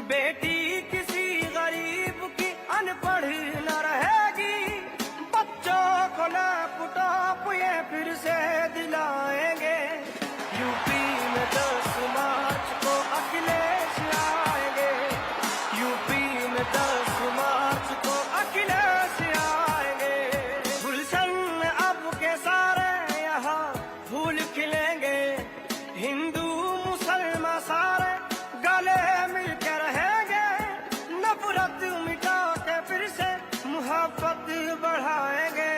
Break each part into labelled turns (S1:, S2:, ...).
S1: बेटी किसी गरीब की अनपढ़ न रहेगी। बच्चों को लैपटॉप ये फिर से दिलाएंगे। यूपी में 10 मार्च को अखिलेश आएंगे। यूपी में 10 मार्च को अखिलेश आएंगे। गुलशन में अब के सारे यहाँ फूल खिलेंगे। हिंदू मुसलमान सारे गले मिलके रहेंगे। नफरत मिटा के फिर से मोहब्बत बढ़ाएंगे।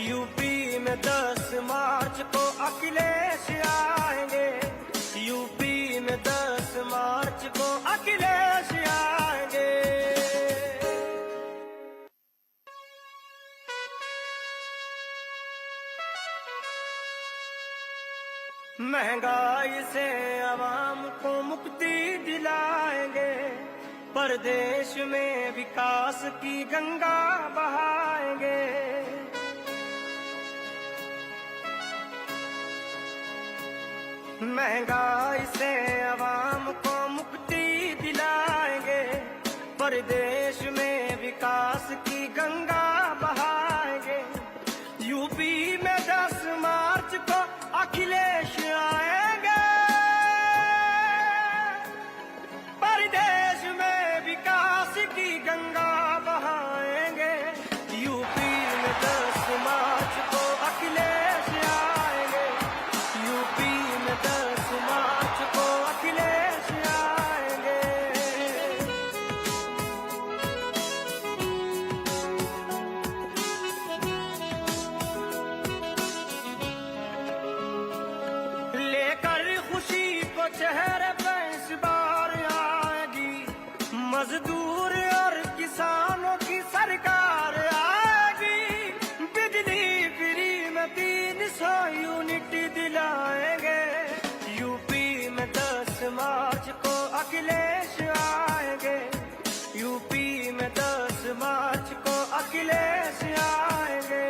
S1: यूपी में 10 मार्च को अखिलेश आएंगे। यूपी में 10 मार्च को अखिलेश आएंगे। महंगाई से आवाम को मुक्ति दिलाएंगे। परदेश में विकास की गंगा बहाएंगे। महंगाई से आवाम को मुक्ति दिलाएंगे। परदेश में विकास की गंगा बहाएंगे। यूपी में 10 मार्च को अखिलेश आएंगे। परदेश में विकास की गंगा बहाएंगे। यूपी में 10 मार्च को अखिलेश आएंगे। यूपी में 10 मार्च को अखिलेश आएंगे। लेकर खुशी को चेहरे पे इस बार आएगी। मजदूर और किसानों की सरकार आएगी। बिजली फ्री में 300 यूनिट दिलाएंगे। यूपी में 10 मार्च को अखिलेश आएंगे। यूपी में 10 मार्च को अखिलेश आएंगे।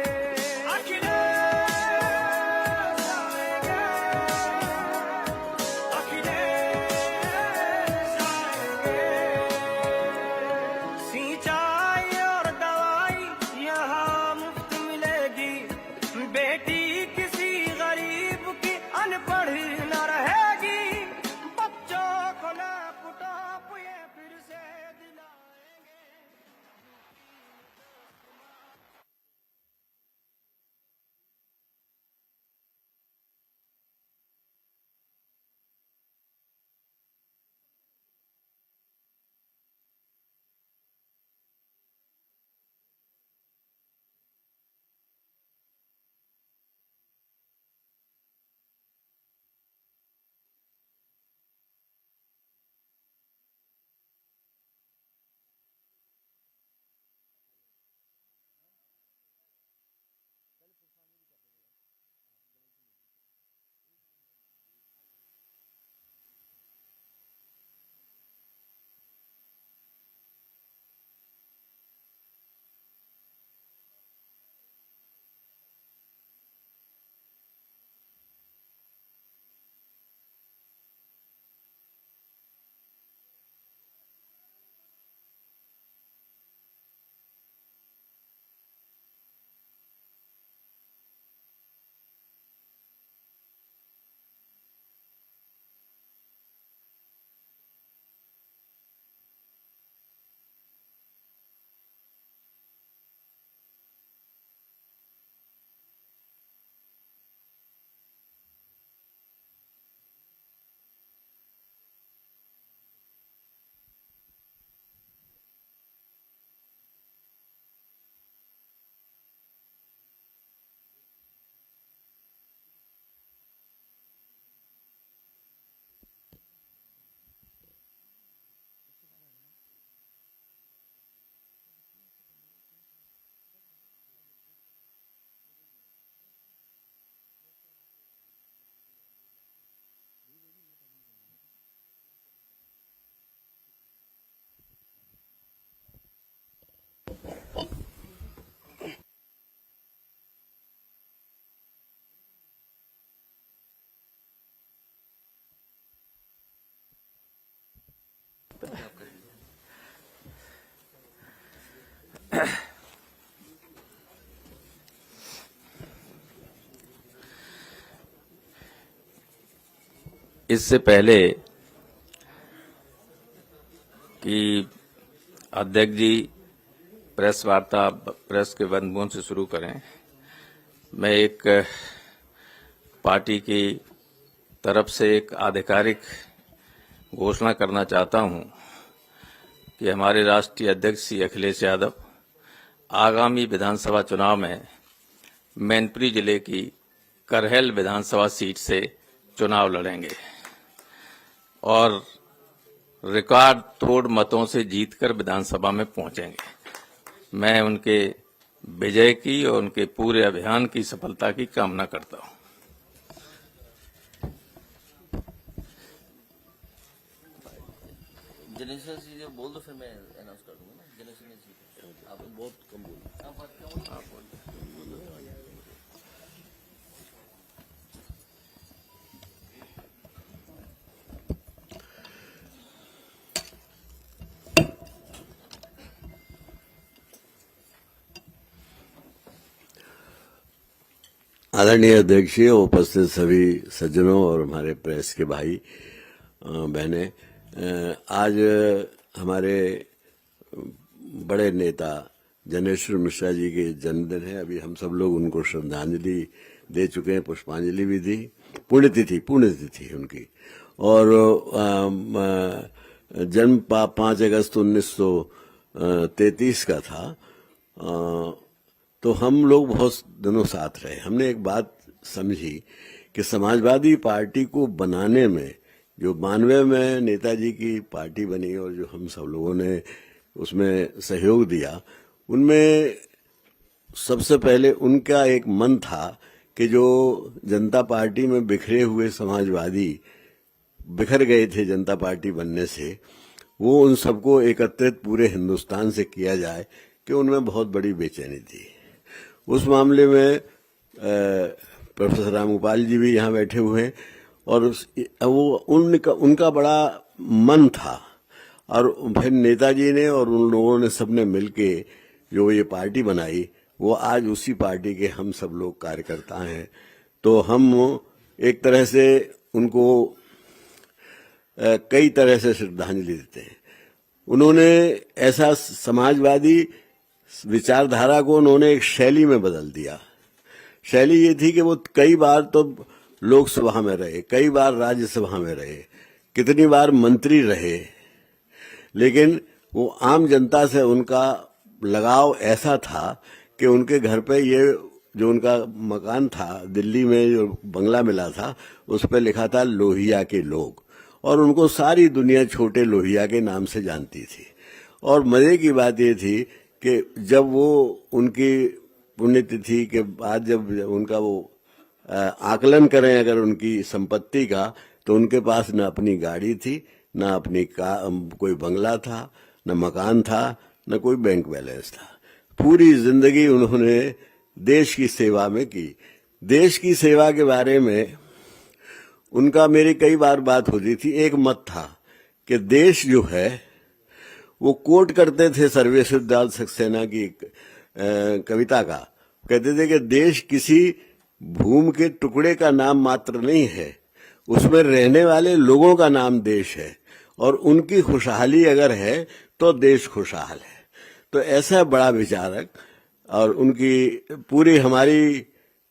S1: बेटी किसी गरीब की अनपढ़ न रहेगी। बच्चों को लैपटॉप ये फिर से दिलाएंगे।
S2: आप कर लीजिए। इससे पहले कि अध्यक्ष जी प्रेस वार्ता प्रेस के बंधुओं से शुरू करें, मैं एक पार्टी की तरफ से एक आधिकारिक घोषणा करना चाहता हूं कि हमारे राष्ट्रीय अध्यक्ष श्री अखिलेश यादव आगामी विधानसभा चुनाव में मैनपुरी जिले की करहल विधानसभा सीट से चुनाव लड़ेंगे और रिकॉर्ड तोड़ मतों से जीतकर विधानसभा में पहुंचेंगे। मैं उनके विजय की और उनके पूरे अभियान की सफलता की कामना करता हूं।
S3: जनरेशन से जो बोल दो फिर मैं अनाउंस कर दूंगा ना। जनरेशन से आप बहुत कम बोल।
S4: आदरणीय अध्यक्ष जी, उपस्थित सभी सज्जनों और हमारे प्रेस के भाई बहने, आज हमारे बड़े नेता जनेश्वर मिश्रा जी के जन्मदिन है। अभी हम सब लोग उनको श्रद्धांजलि दे चुके हैं, पुष्पांजलि भी दी। पुण्यतिथि उनकी। और जन्म 5 अगस्त 1933 का था। तो हम लोग बहुत दिनों साथ रहे। हमने एक बात समझी कि समाजवादी पार्टी को बनाने में जो 92 में नेताजी की पार्टी बनी और जो हम सब लोगों ने उसमें सहयोग दिया, उनमें सबसे पहले उनका एक मन था कि जो जनता पार्टी में बिखरे हुए समाजवादी बिखर गए थे जनता पार्टी बनने से, वो उन सबको एकत्रित पूरे हिंदुस्तान से किया जाए, कि उनमें बहुत बड़ी बेचैनी थी। उस मामले में प्रोफेसर रामगोपाल जी भी यहाँ बैठे हुए हैं और वो उनका बड़ा मन था। और फिर नेताजी ने और उन लोगों ने सबने मिलके जो ये पार्टी बनाई, वो आज उसी पार्टी के हम सब लोग कार्यकर्ता हैं। तो हम एक तरह से उनको कई तरह से श्रद्धांजलि देते हैं। उन्होंने ऐसा समाजवादी विचारधारा को उन्होंने एक शैली में बदल दिया। शैली ये थी कि वो कई बार तो लोकसभा में रहे, कई बार राज्यसभा में रहे, कितनी बार मंत्री रहे, लेकिन वो आम जनता से उनका लगाव ऐसा था कि उनके घर पे ये जो उनका मकान था दिल्ली में, जो बंगला मिला था, उस पर लिखा था लोहिया के लोग, और उनको सारी दुनिया छोटे लोहिया के नाम से जानती थी। और मजे की बात ये थी कि जब वो उनकी पुण्यतिथि के बाद जब उनका वो आकलन करें अगर उनकी संपत्ति का, तो उनके पास न अपनी गाड़ी थी, न अपनी कोई बंगला था, न मकान था, न कोई बैंक बैलेंस था। पूरी जिंदगी उन्होंने देश की सेवा में की। देश की सेवा के बारे में उनका मेरी कई बार बात होती थी। एक मत था कि देश जो है, वो कोट करते थे सर्वश्रेष्ठ सक्सेना की कविता का। कहते थे कि देश किसी भूमि के टुकड़े का नाम मात्र नहीं है, उसमें रहने वाले लोगों का नाम देश है, और उनकी खुशहाली अगर है तो देश खुशहाल है। तो ऐसा बड़ा विचारक, और उनकी पूरी हमारी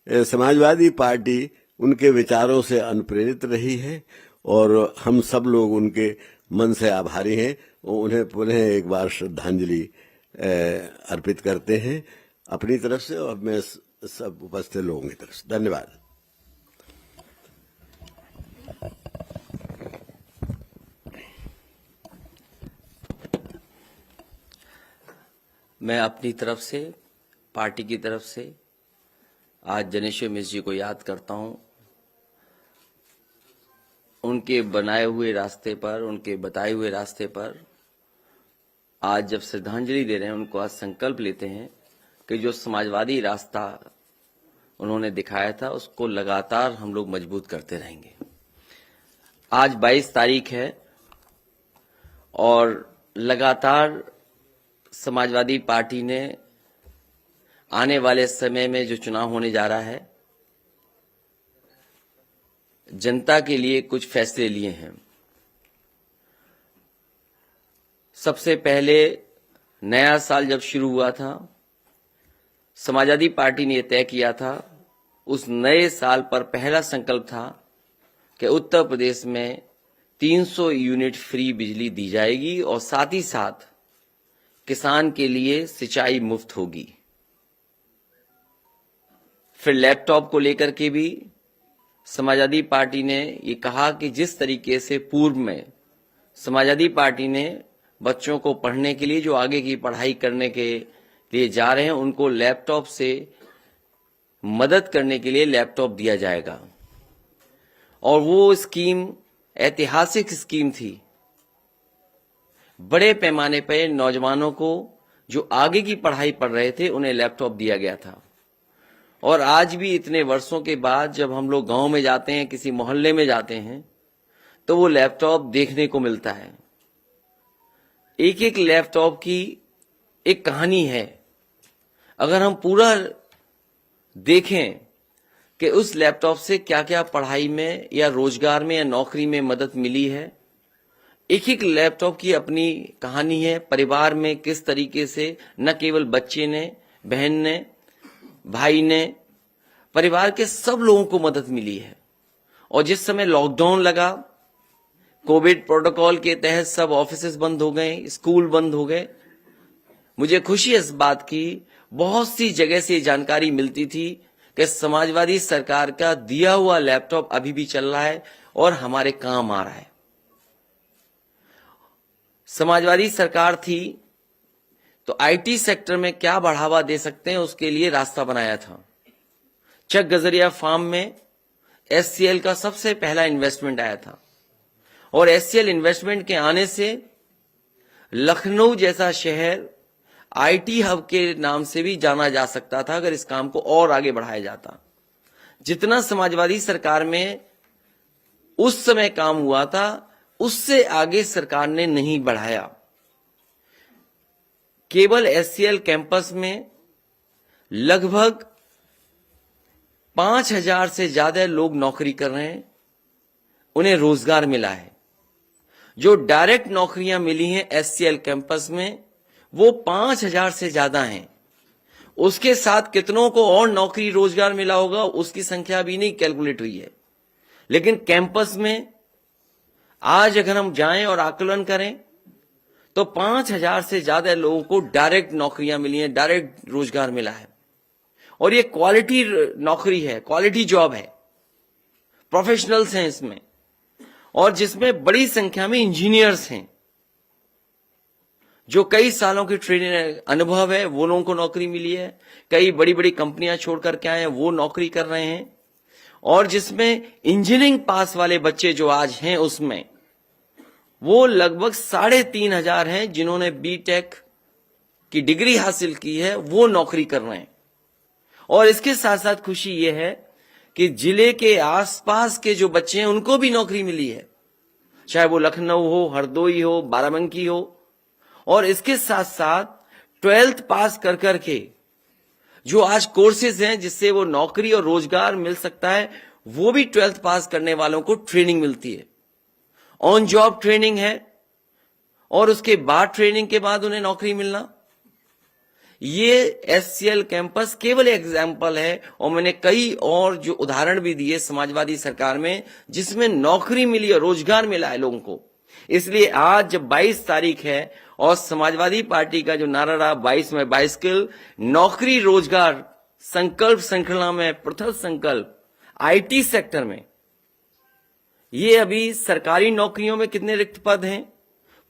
S4: समाजवादी पार्टी उनके विचारों से अनुप्रेरित रही है, और हम सब लोग उनके मन से आभारी हैं। उन्हें पुनः एक बार श्रद्धांजलि अर्पित करते हैं अपनी तरफ से और मैं सब उपस्थित लोगों की तरफ से। धन्यवाद।
S3: मैं अपनी तरफ से, पार्टी की तरफ से आज जनेश्वर मिश्र जी को याद करता हूं। उनके बनाए हुए रास्ते पर, उनके बताए हुए रास्ते पर आज जब श्रद्धांजलि दे रहे हैं, उनको आज संकल्प लेते हैं कि जो समाजवादी रास्ता उन्होंने दिखाया था, उसको लगातार हम लोग मजबूत करते रहेंगे। आज 22 तारीख है और लगातार समाजवादी पार्टी ने आने वाले समय में जो चुनाव होने जा रहा है, जनता के लिए कुछ फैसले लिए हैं। सबसे पहले नया साल जब शुरू हुआ था, समाजवादी पार्टी ने यह तय किया था, उस नए साल पर पहला संकल्प था कि उत्तर प्रदेश में 300 यूनिट फ्री बिजली दी जाएगी और साथ ही साथ किसान के लिए सिंचाई मुफ्त होगी। फिर लैपटॉप को लेकर के भी समाजवादी पार्टी ने ये कहा कि जिस तरीके से पूर्व में समाजवादी पार्टी ने बच्चों को पढ़ने के लिए, जो आगे की पढ़ाई करने के लिए जा रहे हैं, उनको लैपटॉप से मदद करने के लिए लैपटॉप दिया जाएगा। और वो स्कीम ऐतिहासिक स्कीम थी। बड़े पैमाने पर नौजवानों को जो आगे की पढ़ाई पढ़ रहे थे उन्हें लैपटॉप दिया गया था। और आज भी इतने वर्षों के बाद जब हम लोग गांव में जाते हैं, किसी मोहल्ले में जाते हैं, तो वो लैपटॉप देखने को मिलता है। एक एक लैपटॉप की एक कहानी है। अगर हम पूरा देखें कि उस लैपटॉप से क्या क्या पढ़ाई में या रोजगार में या नौकरी में मदद मिली है, एक एक लैपटॉप की अपनी कहानी है। परिवार में किस तरीके से न केवल बच्चे ने, बहन ने, भाई ने, परिवार के सब लोगों को मदद मिली है। और जिस समय लॉकडाउन लगा, कोविड प्रोटोकॉल के तहत सब ऑफिसेज बंद हो गए, स्कूल बंद हो गए, मुझे खुशी है इस बात की, बहुत सी जगह से जानकारी मिलती थी कि समाजवादी सरकार का दिया हुआ लैपटॉप अभी भी चल रहा है और हमारे काम आ रहा है। समाजवादी सरकार थी तो आईटी सेक्टर में क्या बढ़ावा दे सकते हैं, उसके लिए रास्ता बनाया था। चक गजरिया फार्म में एचसीएल का सबसे पहला इन्वेस्टमेंट आया था और एचसीएल इन्वेस्टमेंट के आने से लखनऊ जैसा शहर आईटी हब के नाम से भी जाना जा सकता था अगर इस काम को और आगे बढ़ाया जाता। जितना समाजवादी सरकार में उस समय काम हुआ था, उससे आगे सरकार ने नहीं बढ़ाया। केवल एचसीएल कैंपस में लगभग 5000 से ज्यादा लोग नौकरी कर रहे हैं, उन्हें रोजगार मिला है। जो डायरेक्ट नौकरियां मिली हैं एचसीएल कैंपस में, वो 5000 से ज्यादा हैं। उसके साथ कितनों को और नौकरी रोजगार मिला होगा उसकी संख्या भी नहीं कैलकुलेट हुई है। लेकिन कैंपस में आज अगर हम जाएं और आकलन करें तो 5000 से ज्यादा लोगों को डायरेक्ट नौकरियां मिली हैं, डायरेक्ट रोजगार मिला है। और ये क्वालिटी नौकरी है, क्वालिटी जॉब है, प्रोफेशनल्स हैं इसमें, और जिसमें बड़ी संख्या में इंजीनियर्स हैं जो कई सालों की ट्रेनिंग अनुभव है, वो लोगों को नौकरी मिली है। कई बड़ी बड़ी कंपनियां छोड़ करके आए हैं, वो नौकरी कर रहे हैं। और जिसमें इंजीनियरिंग पास वाले बच्चे जो आज हैं उसमें वो लगभग 3500 हैं जिन्होंने बीटेक की डिग्री हासिल की है, वो नौकरी कर रहे हैं। और इसके साथ साथ खुशी ये है कि जिले के आसपास के जो बच्चे हैं उनको भी नौकरी मिली है, चाहे वो लखनऊ हो, हरदोई हो, बाराबंकी हो। और इसके साथ साथ 12th पास कर करके जो आज कोर्सेज हैं जिससे वो नौकरी और रोजगार मिल सकता है, वो भी 12th पास करने वालों को ट्रेनिंग मिलती है, ऑन जॉब ट्रेनिंग है। और उसके बाद ट्रेनिंग के बाद उन्हें नौकरी मिलना, ये एचसीएल कैंपस केवल एग्जाम्पल है। और मैंने कई और जो उदाहरण भी दिए समाजवादी सरकार में जिसमें नौकरी मिली और रोजगार मिला है लोगों को। इसलिए आज जब 22 तारीख है और समाजवादी पार्टी का जो नारा रहा 22 में 22 किल, नौकरी रोजगार संकल्प श्रृंखला में प्रथम संकल्प आईटी सेक्टर में, ये अभी सरकारी नौकरियों में कितने रिक्त पद हैं,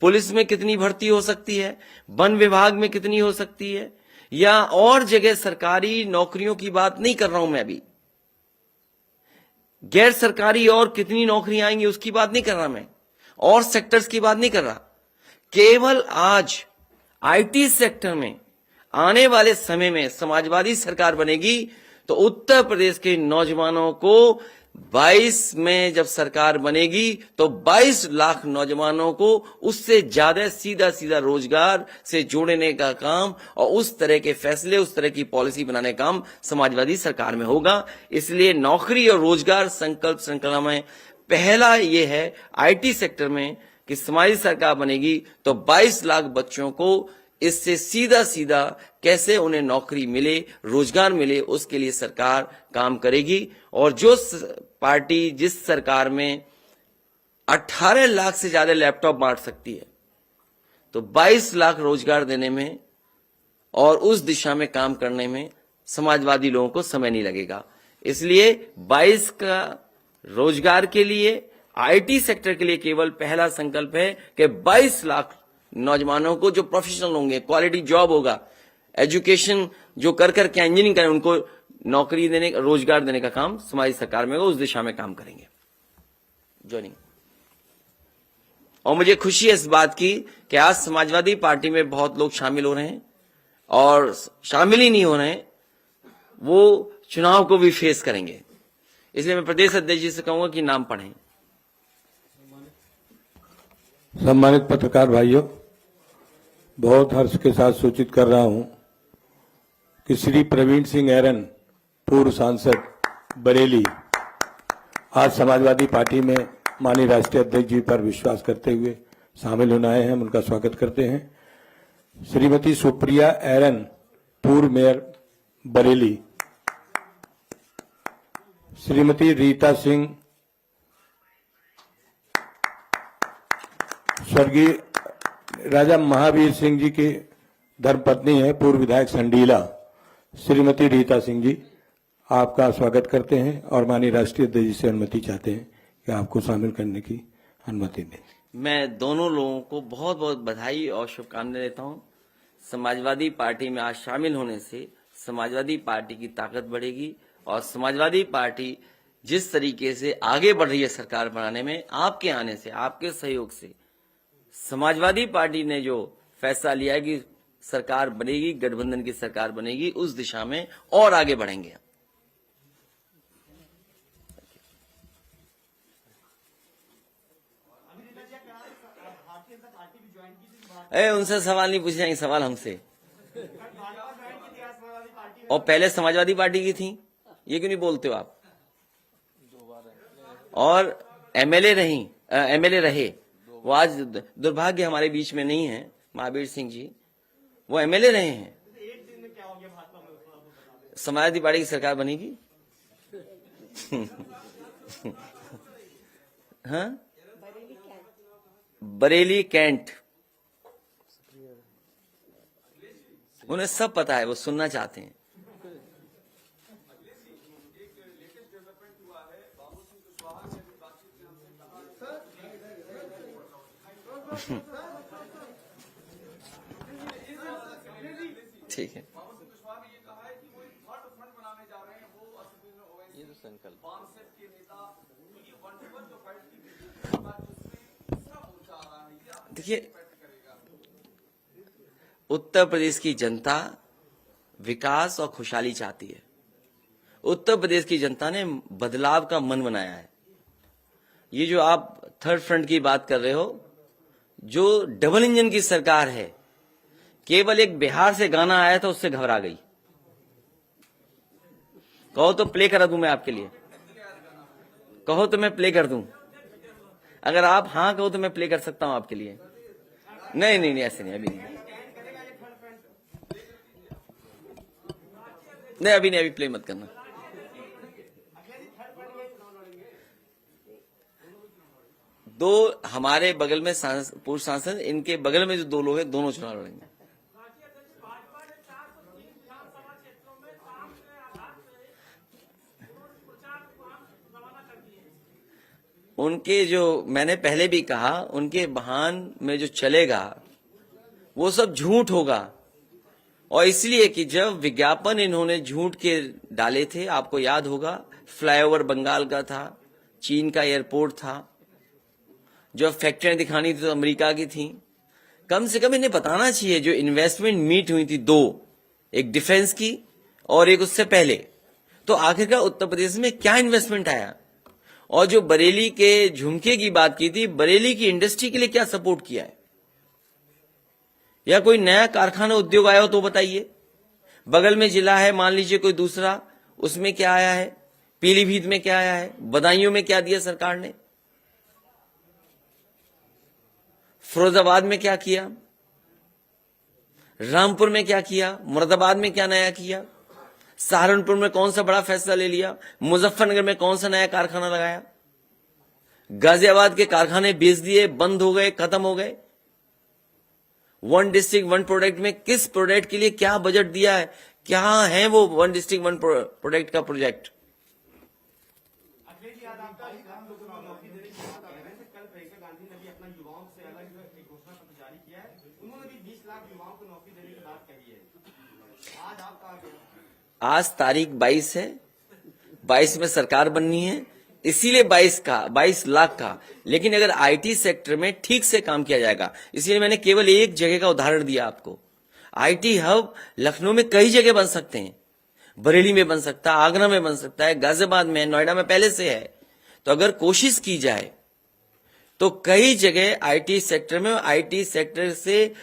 S3: पुलिस में कितनी भर्ती हो सकती है, वन विभाग में कितनी हो सकती है, या और जगह सरकारी नौकरियों की बात नहीं कर रहा हूं मैं अभी, गैर सरकारी और कितनी नौकरियां आएंगी उसकी बात नहीं कर रहा मैं, और सेक्टर्स की बात नहीं कर रहा। केवल आज आईटी सेक्टर में आने वाले समय में समाजवादी सरकार बनेगी तो उत्तर प्रदेश के नौजवानों को 22 में जब सरकार बनेगी तो 22 लाख नौजवानों को उससे ज्यादा सीधा सीधा रोजगार से जोड़ने का काम और उस तरह के फैसले, उस तरह की पॉलिसी बनाने का काम समाजवादी सरकार में होगा। इसलिए नौकरी और रोजगार संकल्प श्रृंखला में पहला ये है आईटी सेक्टर में कि समाजवादी सरकार बनेगी तो 22 लाख बच्चों को इससे सीधा सीधा कैसे उन्हें नौकरी मिले, रोजगार मिले, उसके लिए सरकार काम करेगी। और जो पार्टी जिस सरकार में 18 लाख से ज्यादा लैपटॉप बांट सकती है तो 22 लाख रोजगार देने में और उस दिशा में काम करने में समाजवादी लोगों को समय नहीं लगेगा। इसलिए 22 का रोजगार के लिए आईटी सेक्टर के लिए केवल पहला संकल्प है कि 22 लाख नौजवानों को जो प्रोफेशनल होंगे, क्वालिटी जॉब होगा, एजुकेशन जो कर करके इंजीनियरिंग करें, उनको नौकरी देने, रोजगार देने का काम समाज सरकार में होगा, उस दिशा में काम करेंगे। जॉइनिंग। और मुझे खुशी है इस बात की कि आज समाजवादी पार्टी में बहुत लोग शामिल हो रहे हैं और शामिल ही नहीं हो रहे हैं, वो चुनाव को भी फेस करेंगे। इसलिए मैं प्रदेश अध्यक्ष जी से कहूंगा कि नाम पढ़ें।
S5: सम्मानित पत्रकार भाइयों, बहुत हर्ष के साथ सूचित कर रहा हूं कि श्री प्रवीण सिंह ऐरन, पूर्व सांसद बरेली, आज समाजवादी पार्टी में माननीय राष्ट्रीय अध्यक्ष जी पर विश्वास करते हुए शामिल होने आए हैं। हम उनका स्वागत करते हैं। श्रीमती सुप्रिया ऐरन, पूर्व मेयर बरेली, श्रीमती रीता सिंह, स्वर्गीय राजा महावीर सिंह जी की धर्मपत्नी है, पूर्व विधायक संडीला, श्रीमती रीता सिंह जी, आपका स्वागत करते हैं और माननीय राष्ट्रीय अध्यक्ष जी से अनुमति चाहते हैं कि आपको शामिल करने की अनुमति दें।
S3: मैं दोनों लोगों को बहुत बहुत बधाई और शुभकामनाएं देता हूं। समाजवादी पार्टी में आज शामिल होने से समाजवादी पार्टी की ताकत बढ़ेगी और समाजवादी पार्टी जिस तरीके से आगे बढ़ रही है सरकार बनाने में, आपके आने से, आपके सहयोग से समाजवादी पार्टी ने जो फैसला लिया है कि सरकार बनेगी, गठबंधन की सरकार बनेगी, उस दिशा में और आगे बढ़ेंगे। उनसे सवाल नहीं पूछे जाएंगे, सवाल हमसे। और पहले समाजवादी पार्टी की थी, ये क्यों नहीं बोलते हो आप? और एमएलए रहे, वो आज दुर्भाग्य हमारे बीच में नहीं है, महावीर सिंह जी, वो एमएलए रहे हैं। समाजवादी पार्टी की सरकार बनेगी। हाँ, बरेली कैंट, उन्हें सब पता है, वो सुनना चाहते हैं। ठीक है, ये तो संकल्प। देखिए, उत्तर प्रदेश की जनता विकास और खुशहाली चाहती है। उत्तर प्रदेश की जनता ने बदलाव का मन बनाया है। ये जो आप थर्ड फ्रंट की बात कर रहे हो, जो डबल इंजन की सरकार है, केवल एक बिहार से गाना आया था, उससे घबरा गई। कहो तो प्ले करा दूं मैं आपके लिए, कहो तो मैं प्ले कर दूं। अगर आप हाँ कहो तो मैं प्ले कर सकता हूं आपके लिए। नहीं नहीं नहीं, ऐसे नहीं, अभी नहीं, नहीं अभी नहीं, अभी प्ले मत करना। दो हमारे बगल में पूर्व सांसद, इनके बगल में जो दो लोग हैं, दोनों चुनाव लड़ेंगे। उनके जो, मैंने पहले भी कहा, उनके बयान में जो चलेगा वो सब झूठ होगा। और इसलिए कि जब विज्ञापन इन्होंने झूठ के डाले थे, आपको याद होगा, फ्लाईओवर बंगाल का था, चीन का एयरपोर्ट था, जो फैक्ट्रियां दिखानी थी तो अमेरिका की थी। कम से कम इन्हें बताना चाहिए जो इन्वेस्टमेंट मीट हुई थी दो, एक डिफेंस की और एक उससे पहले, तो आखिरकार उत्तर प्रदेश में क्या इन्वेस्टमेंट आया। और जो बरेली के झुमके की बात की थी, बरेली की इंडस्ट्री के लिए क्या सपोर्ट किया है? या कोई नया कारखाना उद्योग आया हो तो बताइए। बगल में जिला है, मान लीजिए कोई दूसरा, उसमें क्या आया है? पीलीभीत में क्या आया है? बदायूं में क्या दिया सरकार ने? फिरोजाबाद में क्या किया? रामपुर में क्या किया? मुरादाबाद में क्या नया किया? सहारनपुर में कौन सा बड़ा फैसला ले लिया? मुजफ्फरनगर में कौन सा नया कारखाना लगाया? गाजियाबाद के कारखाने बेच दिए, बंद हो गए, खत्म हो गए। वन डिस्ट्रिक्ट वन प्रोडक्ट में किस प्रोडक्ट के लिए क्या बजट दिया है? क्या है वो वन डिस्ट्रिक्ट वन प्रोडक्ट का प्रोजेक्ट?
S1: अखिलेश यादव आप 22 लाख लोगों को नौकरी देने की बात कर रहे हैं। कल प्रियंका गांधी ने भी अपना युवाओं से अलग एक घोषणा पत्र जारी किया है। उन्होंने भी 20 लाख युवाओं को नौकरी देने की बात कही है। आज आप कहा गया,
S3: आज तारीख 22 है, 22 में सरकार बननी है, इसीलिए 22 लाख का। लेकिन अगर आईटी सेक्टर में ठीक से काम किया जाएगा, इसीलिए मैंने केवल एक जगह का उदाहरण दिया आपको। आईटी हब लखनऊ में कई जगह बन सकते हैं, बरेली में बन सकता है, आगरा में बन सकता है, गाजियाबाद में, नोएडा में पहले से है। तो अगर कोशिश की जाए तो कई जगह आईटी सेक्टर में, आईटी सेक्टर से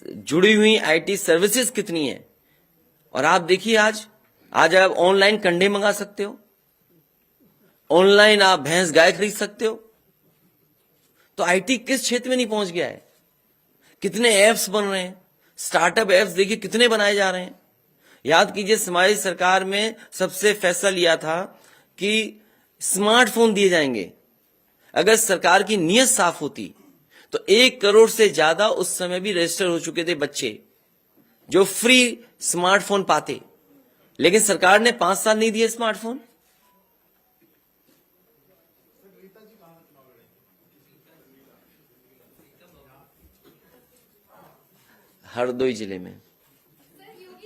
S3: जुड़ी हुई आईटी सर्विसेज कितनी है। और आप देखिए, आज आप ऑनलाइन कंडे मंगा सकते हो, ऑनलाइन आप भैंस गाय खरीद सकते हो। तो आईटी किस क्षेत्र में नहीं पहुंच गया है? कितने ऐप्स बन रहे हैं, स्टार्टअप ऐप्स देखिए कितने बनाए जा रहे हैं। याद कीजिए, हमारी सरकार में सबसे फैसला लिया था कि स्मार्टफोन दिए जाएंगे। अगर सरकार की नीयत साफ होती तो 1 करोड़ से ज्यादा उस समय भी रजिस्टर हो चुके थे बच्चे जो फ्री स्मार्टफोन पाते। लेकिन सरकार ने 5 साल नहीं दिए स्मार्टफोन। हरदोई जिले में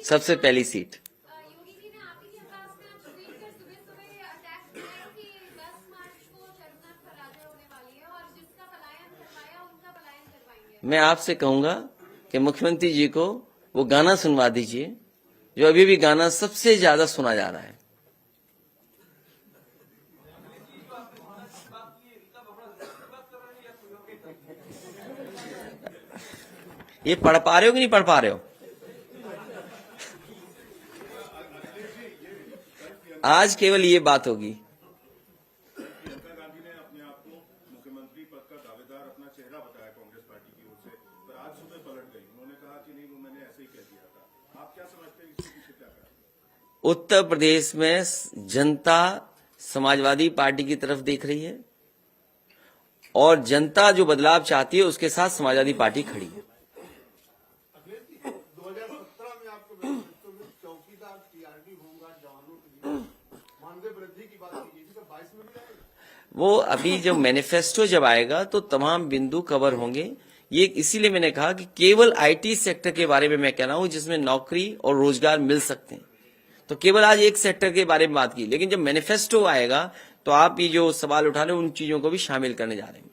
S3: सबसे पहली सीट।
S6: योगी जी ने आप ही के आवाज में आज ट्वीट कर सुबह अटैक किया कि 10 मार्च को चरमनाथ पराजय होने वाली है और जिसका पलायन करवाया उनका पलायन करवाएंगे।
S3: मैं आपसे कहूंगा कि मुख्यमंत्री जी को वो गाना सुनवा दीजिए जो अभी भी गाना सबसे ज्यादा सुना जा रहा है। ये पढ़ पा रहे हो कि नहीं पढ़ पा रहे हो? आज केवल ये बात होगी।
S7: प्रियंका गांधी ने अपने आप को मुख्यमंत्री पद का दावेदार अपना चेहरा बताया कांग्रेस पार्टी की ओर से, पर आज सुबह पलट गई। उन्होंने कहा कि नहीं, वो मैंने ऐसे ही कह दिया था। आप क्या समझते हैं इसके पीछे क्या कारण?
S3: उत्तर प्रदेश में जनता समाजवादी पार्टी की तरफ देख रही है और जनता जो बदलाव चाहती है उसके साथ समाजवादी पार्टी खड़ी है।
S8: 2017 में आपको चौकीदार टीआरडी होगा जवानों के लिए मानदेय वृद्धि की बात की गई थी, तो 22 में भी आएगा।
S3: वो अभी जब मैनिफेस्टो जब आएगा तो तमाम बिंदु कवर होंगे। ये इसीलिए मैंने कहा कि केवल आईटी सेक्टर के बारे में मैं कह रहा हूं जिसमें नौकरी और रोजगार मिल सकते हैं। तो केवल आज एक सेक्टर के बारे में बात की, लेकिन जब मैनिफेस्टो आएगा तो आप ये जो सवाल उठा रहे हैं उन चीजों को भी शामिल करने जा रहे हैं।